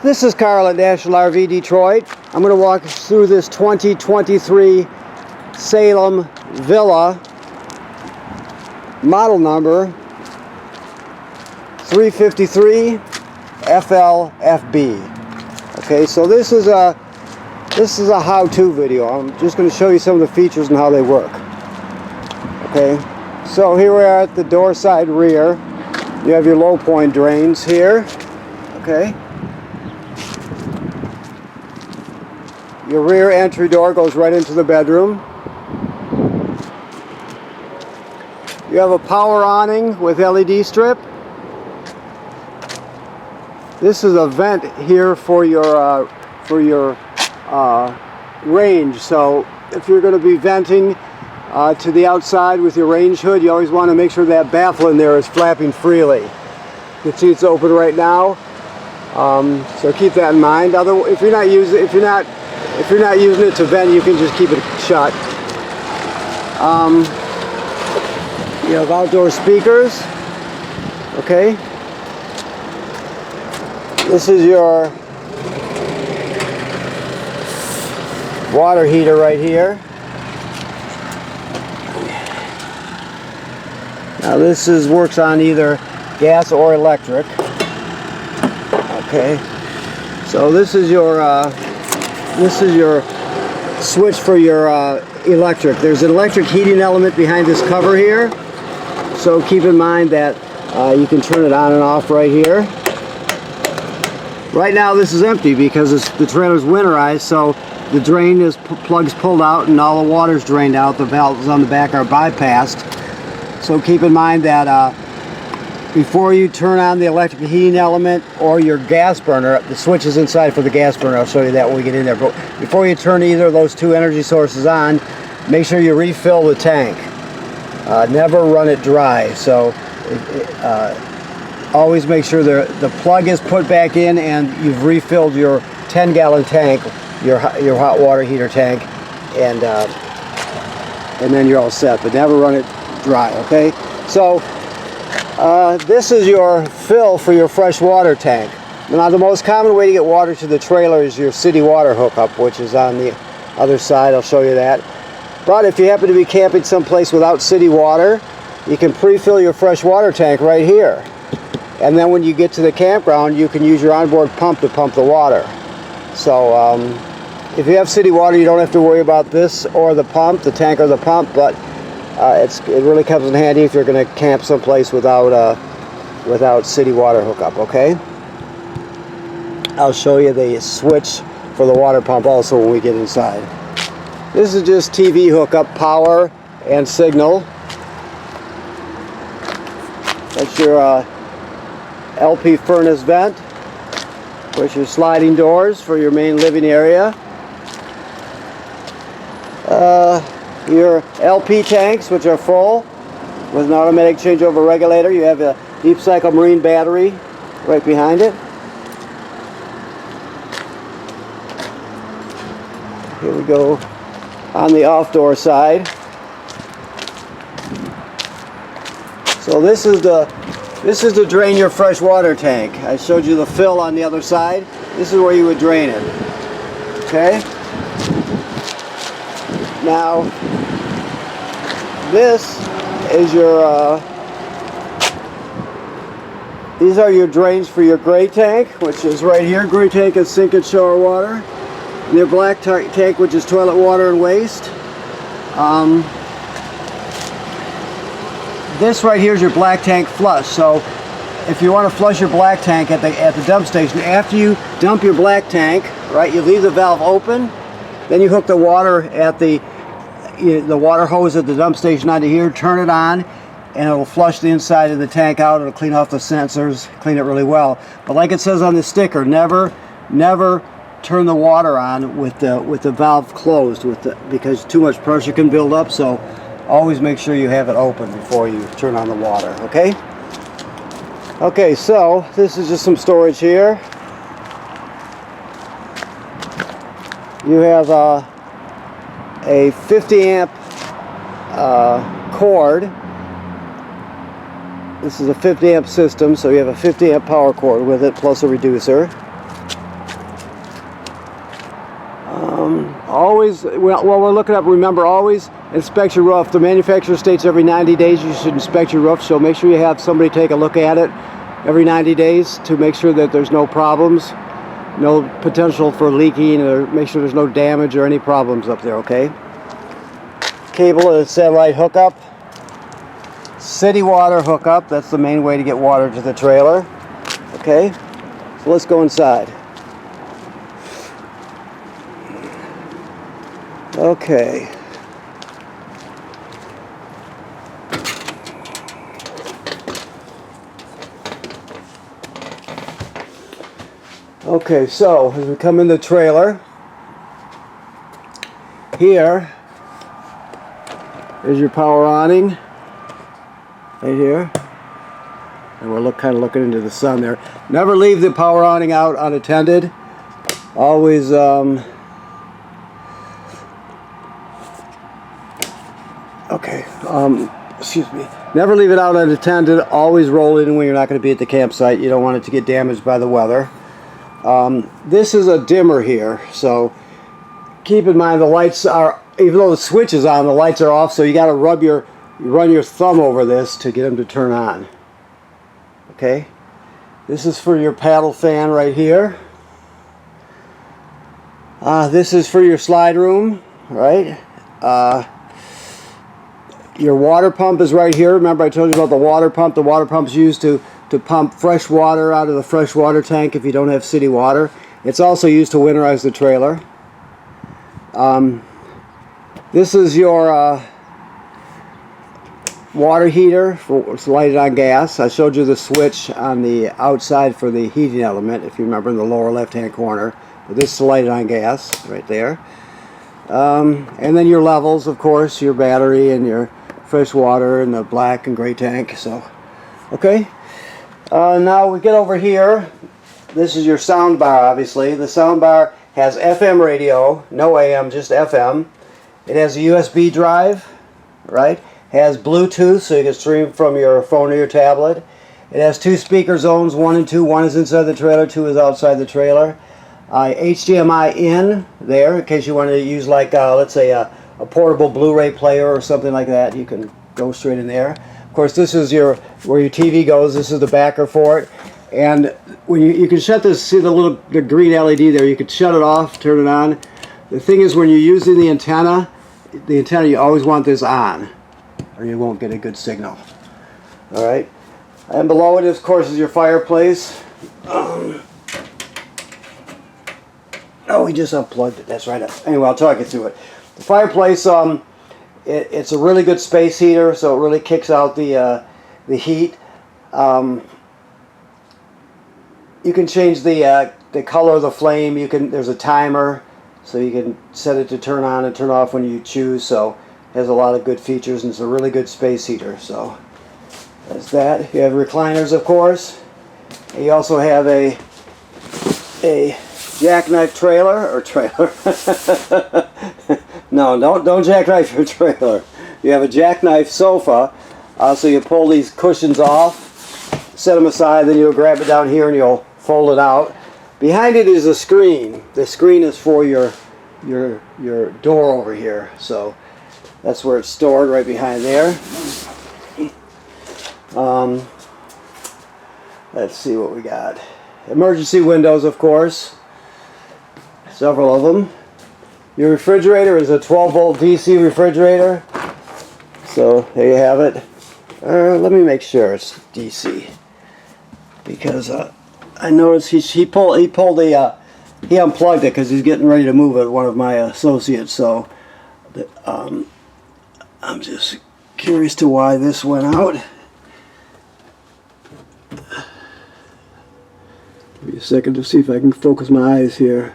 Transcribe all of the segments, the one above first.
This is Carl at National RV Detroit. I'm going to walk through this 2023 Salem Villa, model number 353 FLFB. Okay, so this is a how-to video. I'm just going to show you some of the features and how they work. Okay, so here we are at the door side rear. You have your low point drains here. Okay. Your rear entry door goes right into the bedroom. You have a power awning with LED strip. This is a vent here for your range. So if you're going to be venting to the outside with your range hood, you always want to make sure that baffle in there is flapping freely. You can see it's open right now. So keep that in mind. If you're not using it to vent, you can just keep it shut. You have outdoor speakers. Okay. This is your water heater right here. Now this works on either gas or electric. Okay. So this is your switch for your electric. There's an electric heating element behind this cover here, so keep in mind that you can turn it on and off right here. Right now this is empty because the trailer's winterized, so the drain plug's pulled out and all the water's drained out. The valves on the back are bypassed, so keep in mind that before you turn on the electric heating element or your gas burner, the switch is inside for the gas burner. I'll show you that when we get in there. But before you turn either of those two energy sources on, make sure you refill the tank. Never run it dry. So always make sure the plug is put back in and you've refilled your 10-gallon tank, your hot water heater tank, and then you're all set. But never run it dry. Okay. So this is your fill for your fresh water tank. Now the most common way to get water to the trailer is your city water hookup, which is on the other side. I'll show you that. But if you happen to be camping someplace without city water, you can pre-fill your fresh water tank right here. And then when you get to the campground, you can use your onboard pump to pump the water. So if you have city water, you don't have to worry about this or the pump, the tank or the pump, but it really comes in handy if you're going to camp someplace without city water hookup. Okay. I'll show you the switch for the water pump also when we get inside. This is just TV hookup, power and signal. That's your LP furnace vent. With your sliding doors for your main living area. Your LP tanks, which are full with an automatic changeover regulator. You have a deep cycle marine battery right behind it. Here we go on the off door side. So this is to drain your fresh water tank. I showed you the fill on the other side. This is where you would drain it. Okay. Now, this is these are your drains for your gray tank, which is right here. Gray tank is sink and shower water. And your black tank, which is toilet water and waste. This right here is your black tank flush. So if you want to flush your black tank at the dump station, after you dump your black tank, right, you leave the valve open, then you hook the water at the water hose at the dump station onto here, turn it on, and it'll flush the inside of the tank out. It'll clean off the sensors, clean it really well. But like it says on the sticker, never turn the water on with the valve closed, because too much pressure can build up. So always make sure you have it open before you turn on the water. Okay. Okay, so this is just some storage here. You have a 50 amp cord. This is a 50 amp system, so you have a 50 amp power cord with it, plus a reducer. Always, well, we're looking up, remember, always inspect your roof. The manufacturer states every 90 days you should inspect your roof, so make sure you have somebody take a look at it every 90 days to make sure that there's no problems, no potential for leaking, or make sure there's no damage or any problems up there, okay? Cable and satellite hookup. City water hookup, that's the main way to get water to the trailer. Okay, so let's go inside. Okay. Okay, so as we come in the trailer, here is your power awning, right here. And we're kind of looking into the sun there. Never leave the power awning out unattended. Always, excuse me. Never leave it out unattended. Always roll it in when you're not going to be at the campsite. You don't want it to get damaged by the weather. This is a dimmer here, so keep in mind the lights are, even though the switch is on, the lights are off, so you got to run your thumb over this to get them to turn on. Okay, this is for your paddle fan right here. This is for your slide room, right? Your water pump is right here. Remember I told you about the water pump? The water pump is used to pump fresh water out of the fresh water tank if you don't have city water. It's also used to winterize the trailer. This is your water heater, it's lighted on gas. I showed you the switch on the outside for the heating element, if you remember, in the lower left hand corner. But this is lighted on gas right there. And then your levels, of course, your battery and your fresh water and the black and gray tank. So, okay. Now we get over here. This is your sound bar, obviously. The sound bar has FM radio, no AM, just FM. It has a USB drive, right? Has Bluetooth, so you can stream from your phone or your tablet. It has 2 speaker zones, 1 and 2. 1 is inside the trailer, 2 is outside the trailer. HDMI in there, in case you want to use, like, let's say a portable Blu-ray player or something like that. You can go straight in there. Of course, this is where your TV goes. This is the backer for it. And when you can shut this, see the green LED there, you can shut it off, turn it on. The thing is, when you're using the antenna, you always want this on, or you won't get a good signal. Alright, and below it, of course, is your fireplace. Oh, we just unplugged it, that's right. Anyway, I'll talk you through it. The fireplace, it's a really good space heater, so it really kicks out the heat. You can change the color of the flame. There's a timer, so you can set it to turn on and turn off when you choose. So it has a lot of good features, and it's a really good space heater. So that's that. You have recliners, of course. And you also have a jackknife trailer. No, don't jackknife your trailer. You have a jackknife sofa, so you pull these cushions off, set them aside, then you'll grab it down here and you'll fold it out. Behind it is a screen. The screen is for your door over here, so that's where it's stored, right behind there. Let's see what we got. Emergency windows, of course. Several of them. Your refrigerator is a 12-volt DC refrigerator. So there you have it. Let me make sure it's DC, because I noticed he unplugged it because he's getting ready to move it. One of my associates. So I'm just curious to why this went out. Give me a second to see if I can focus my eyes here.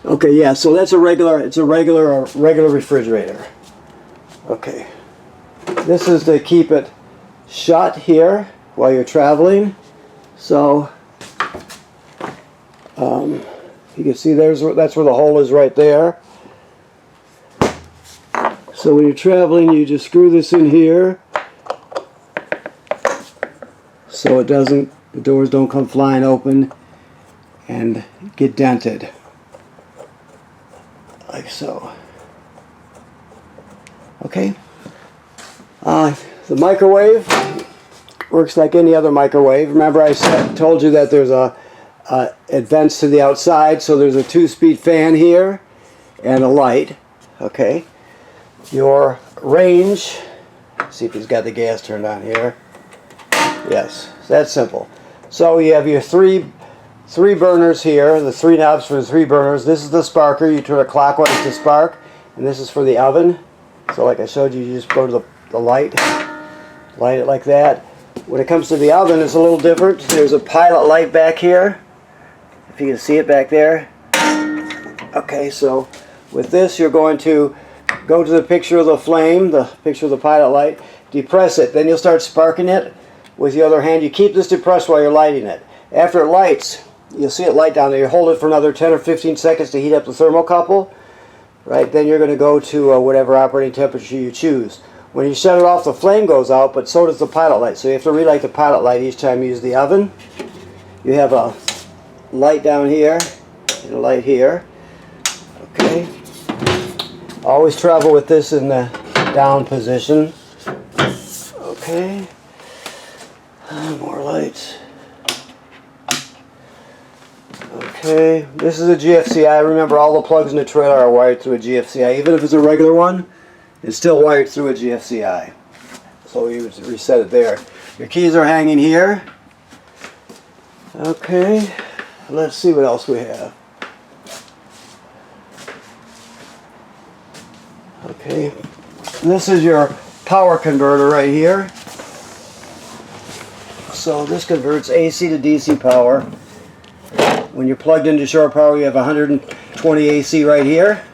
Okay, yeah, so that's a regular refrigerator. Okay. This is to keep it shut here while you're traveling. So you can see that's where the hole is right there. So when you're traveling, you just screw this in here so the doors don't come flying open and get dented. like so. Okay. The microwave works like any other microwave. Remember I told you that there's a vents to the outside, so there's a 2-speed fan here and a light. Okay. Your range, see if he's got the gas turned on here. Yes, that's simple. So you have your three burners here, the 3 knobs for the 3 burners. This is the sparker, you turn it clockwise to spark, and this is for the oven. So like I showed you, you just go to the light, light it like that. When it comes to the oven, it's a little different. There's a pilot light back here, if you can see it back there. Okay, so with this you're going to go to the picture of the flame, the picture of the pilot light, depress it, then you'll start sparking it with the other hand. You keep this depressed while you're lighting it. After it lights, you'll see it light down there. You hold it for another 10 or 15 seconds to heat up the thermocouple. Right, then you're going to go to whatever operating temperature you choose. When you shut it off, the flame goes out, but so does the pilot light. So you have to relight the pilot light each time you use the oven. You have a light down here and a light here. Okay. Always travel with this in the down position. Okay. More lights. Okay, this is a GFCI. Remember, all the plugs in the trailer are wired through a GFCI. Even if it's a regular one, it's still wired through a GFCI. So you would reset it there. Your keys are hanging here. Okay, let's see what else we have. Okay, this is your power converter right here. So this converts AC to DC power. When you're plugged into shore power, you have 120 AC right here,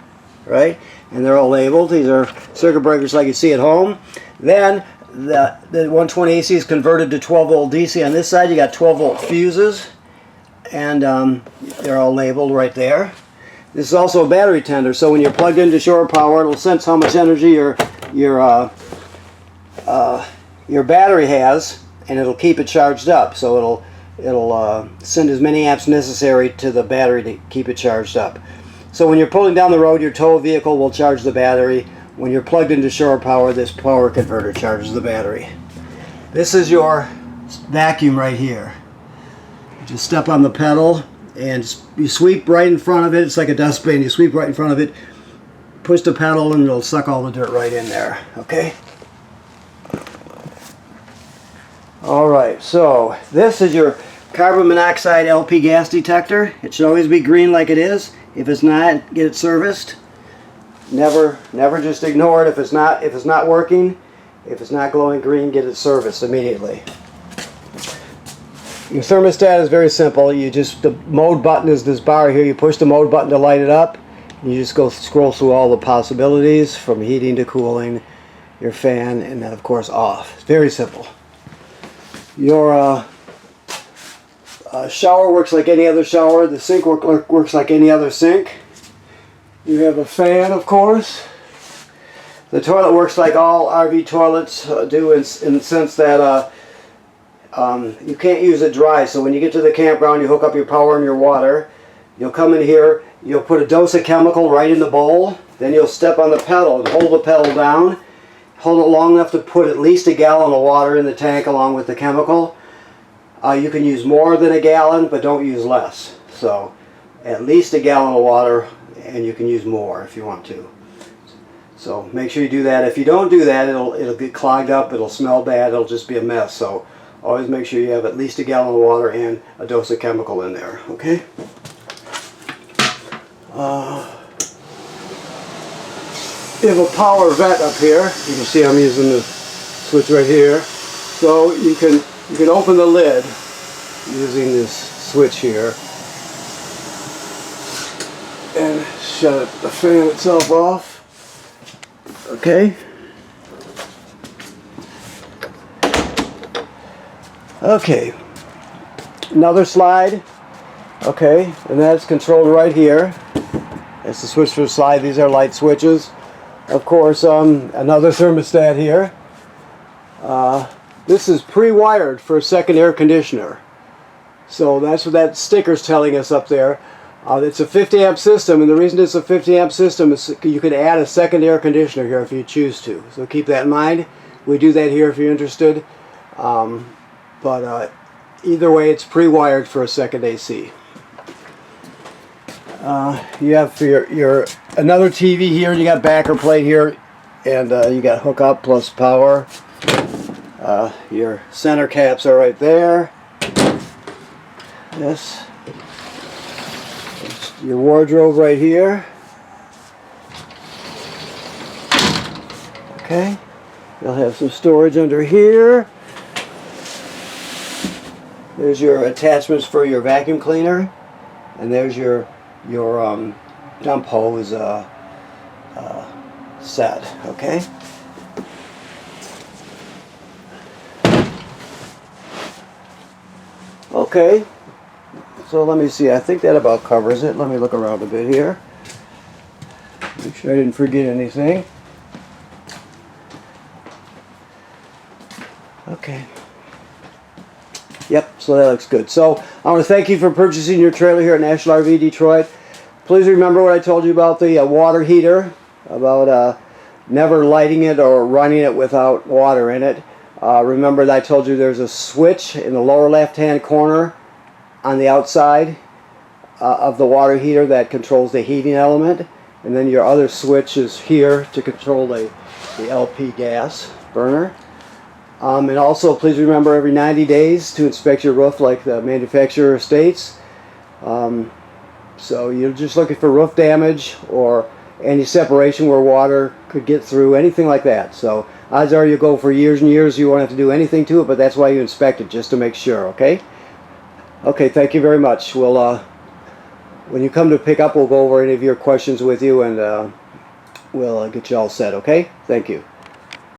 right? And they're all labeled. These are circuit breakers like you see at home. Then the 120 AC is converted to 12 volt DC. On this side, you got 12 volt fuses, and they're all labeled right there. This is also a battery tender, so when you're plugged into shore power, it'll sense how much energy your battery has, and it'll keep it charged up. So it'll send as many amps necessary to the battery to keep it charged up. So when you're pulling down the road, your tow vehicle will charge the battery. When you're plugged into shore power, this power converter charges the battery. This is your vacuum right here. You just step on the pedal and you sweep right in front of it. It's like a dustbin. You sweep right in front of it, push the pedal, and it'll suck all the dirt right in there. Okay? Alright, so this is your carbon monoxide LP gas detector. It should always be green like it is. If it's not, get it serviced. Never just ignore it if it's not working. If it's not glowing green, get it serviced immediately. Your thermostat is very simple. The mode button is this bar here. You push the mode button to light it up. You just scroll through all the possibilities from heating to cooling, your fan, and then of course off. It's very simple. Your shower works like any other shower. The sink works like any other sink. You have a fan, of course. The toilet works like all RV toilets do in the sense that you can't use it dry. So when you get to the campground, you hook up your power and your water. You'll come in here, you'll put a dose of chemical right in the bowl. Then you'll step on the pedal and hold the pedal down. Hold it long enough to put at least a gallon of water in the tank along with the chemical. You can use more than a gallon, but don't use less. So at least a gallon of water, and you can use more if you want to. So make sure you do that. If you don't do that, it'll get clogged up, it'll smell bad, it'll just be a mess. So always make sure you have at least a gallon of water and a dose of chemical in there, okay? You have a power vet up here. You can see I'm using the switch right here. So you can open the lid using this switch here and shut the fan itself off. Okay. Okay. Another slide. Okay, and that's controlled right here. That's the switch for the slide. These are light switches. Of course, another thermostat here. This is pre-wired for a second air conditioner. So that's what that sticker's telling us up there. It's a 50 amp system, and the reason it's a 50 amp system is you could add a second air conditioner here if you choose to. So keep that in mind. We do that here if you're interested. But either way, it's pre-wired for a second AC. You have for your another TV here. You got backer plate here, and you got hookup plus power. Your center caps are right there. This. Your wardrobe right here. Okay. You'll have some storage under here. There's your attachments for your vacuum cleaner, and there's your dump hose set. Okay. Okay. So let me see, I think that about covers it. Let me look around a bit here. Make sure I didn't forget anything. Okay. Yep, so that looks good. So I want to thank you for purchasing your trailer here at National RV Detroit. Please remember what I told you about the water heater, about never lighting it or running it without water in it. Remember that I told you there's a switch in the lower left-hand corner on the outside of the water heater that controls the heating element, and then your other switch is here to control the LP gas burner. And also please remember every 90 days to inspect your roof like the manufacturer states. So you're just looking for roof damage or any separation where water could get through, anything like that. So odds are you'll go for years and years, you won't have to do anything to it, but that's why you inspect it, just to make sure. Okay? Okay, thank you very much. We'll when you come to pick up, we'll go over any of your questions with you, and we'll get you all set. Okay? Thank you.